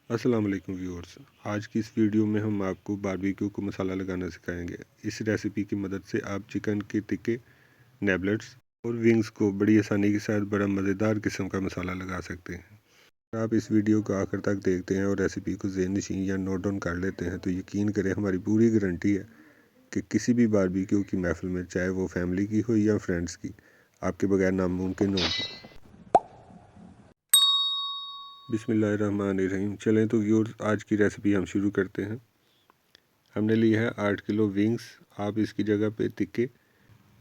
अस्सलाम वालेकुम व्यूअर्स। आज की इस वीडियो में हम आपको बारबेक्यू को मसाला लगाना सिखाएंगे। इस रेसिपी की मदद से आप चिकन के टिक्के, नेबलेट्स और विंग्स को बड़ी आसानी के साथ बड़ा मज़ेदार किस्म का मसाला लगा सकते हैं। अगर आप इस वीडियो को आखिर तक देखते हैं और रेसिपी को ज़हन-नशीं या नोट डाउन कर लेते हैं तो यकीन करें हमारी पूरी गारंटी है कि किसी भी बारबेक्यू की महफिल में, चाहे वो फैमिली की हो या फ्रेंड्स की, आपके बगैर नामुमकिन होगी। बिस्मिल्लाहिर्रहमानिर्रहीम। चलें तो व्यूअर्स, आज की रेसिपी हम शुरू करते हैं। हमने ली है 8 किलो विंग्स। आप इसकी जगह पे टिक्के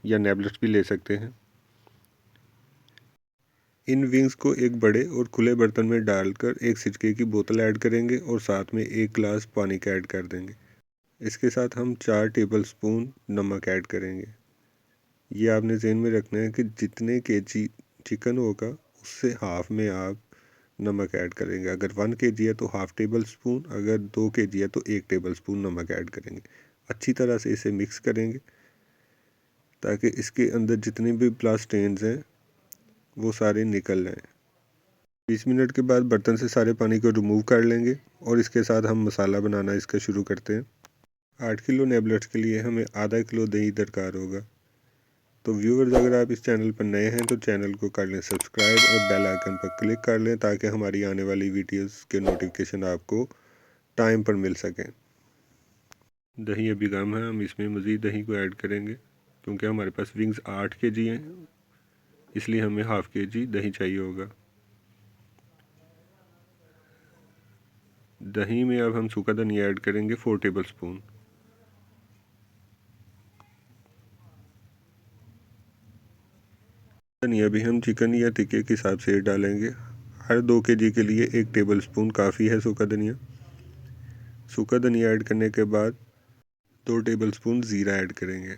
या नेबलेट्स भी ले सकते हैं। इन विंग्स को एक बड़े और खुले बर्तन में डालकर एक सिरके की बोतल ऐड करेंगे और साथ में 1 गिलास पानी का ऐड कर देंगे। इसके साथ हम 4 टेबल स्पून नमक ऐड करेंगे। ये आपने ज़हन में रखना है कि जितने केजी चिकन होगा उससे हाफ में आप नमक ऐड करेंगे। अगर 1 केजी है तो हाफ टेबल स्पून, अगर 2 केजी है तो 1 टेबल स्पून नमक ऐड करेंगे। अच्छी तरह से इसे मिक्स करेंगे ताकि इसके अंदर जितने भी ब्लड स्टेन्स हैं वो सारे निकल जाएं। 20 मिनट के बाद बर्तन से सारे पानी को रिमूव कर लेंगे और इसके साथ हम मसाला बनाना इसका शुरू करते हैं। 8 किलो नेबलेट्स के लिए हमें आधा किलो दही दरकार होगा। तो व्यूअर्स, अगर आप इस चैनल पर नए हैं तो चैनल को कर लें सब्सक्राइब और बेल आइकन पर क्लिक कर लें ताकि हमारी आने वाली वीडियोस के नोटिफिकेशन आपको टाइम पर मिल सकें। दही अभी कम है, हम इसमें मज़ीद दही को ऐड करेंगे क्योंकि हमारे पास विंग्स 8 केजी हैं, इसलिए हमें हाफ केजी दही चाहिए होगा। दही में अब हम सूखा धनिया ऐड करेंगे 4 टेबल स्पून। धनिया भी हम चिकन या टिक्के के हिसाब से डालेंगे। हर 2 केजी के लिए 1 टेबल स्पून काफ़ी है सूखा धनिया। सूखा धनिया ऐड करने के बाद 2 टेबल स्पून ज़ीरा ऐड करेंगे।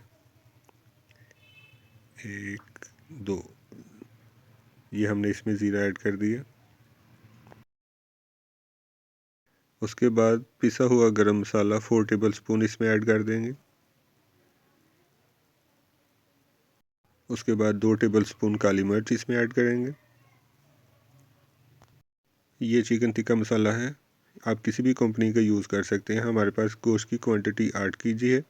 1 2 ये हमने इसमें ज़ीरा ऐड कर दिया। उसके बाद पिसा हुआ गरम मसाला 4 टेबल स्पून इसमें ऐड कर देंगे। उसके बाद 2 टेबल स्पून काली मिर्च इसमें ऐड करेंगे। ये चिकन टिक्का मसाला है, आप किसी भी कंपनी का यूज़ कर सकते हैं। हमारे पास गोश्त की क्वांटिटी 8 केजी है,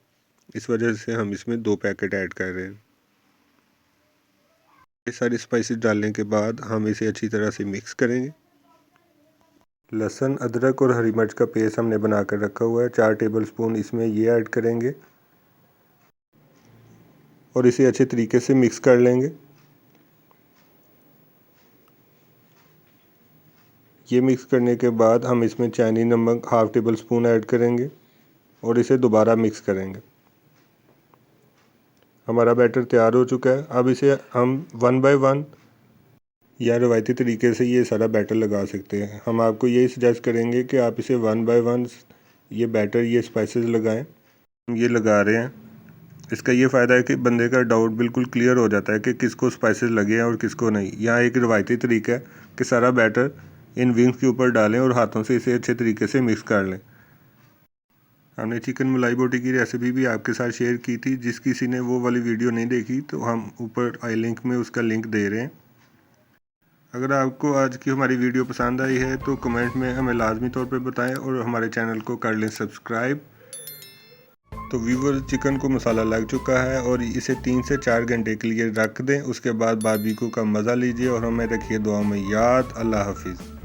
इस वजह से हम इसमें 2 पैकेट ऐड कर रहे हैं। ये सारे स्पाइसेस डालने के बाद हम इसे अच्छी तरह से मिक्स करेंगे। लहसुन, अदरक और हरी मिर्च का पेस्ट हमने बना कर रखा हुआ है, 4 टेबल स्पून इसमें ये ऐड करेंगे और इसे अच्छे तरीके से मिक्स कर लेंगे। ये मिक्स करने के बाद हम इसमें चाइनीज़ नमक हाफ टेबल स्पून ऐड करेंगे और इसे दोबारा मिक्स करेंगे। हमारा बैटर तैयार हो चुका है। अब इसे हम 1 बाय 1 या रवायती तरीके से ये सारा बैटर लगा सकते हैं। हम आपको यही सजेस्ट करेंगे कि आप इसे 1 बाय 1 ये बैटर, ये स्पाइसेस लगाएं। हम ये लगा रहे हैं, इसका ये फ़ायदा है कि बंदे का डाउट बिल्कुल क्लियर हो जाता है कि किसको स्पाइसेस लगे हैं और किसको नहीं। यहाँ एक रवायती तरीका है कि सारा बैटर इन विंग्स के ऊपर डालें और हाथों से इसे अच्छे तरीके से मिक्स कर लें। हमने चिकन मलाई बोटी की रेसिपी भी आपके साथ शेयर की थी, जिस किसी ने वो वाली वीडियो नहीं देखी तो हम ऊपर आई लिंक में उसका लिंक दे रहे हैं। अगर आपको आज की हमारी वीडियो पसंद आई है तो कमेंट में हमें लाजमी तौर पे बताएं और हमारे चैनल को कर लें सब्सक्राइब। तो व्यूअर, चिकन को मसाला लग चुका है और इसे 3 से 4 घंटे के लिए रख दें। उसके बाद बारबेक्यू का मज़ा लीजिए और हमें रखिए दुआ में याद। अल्लाह हाफिज़।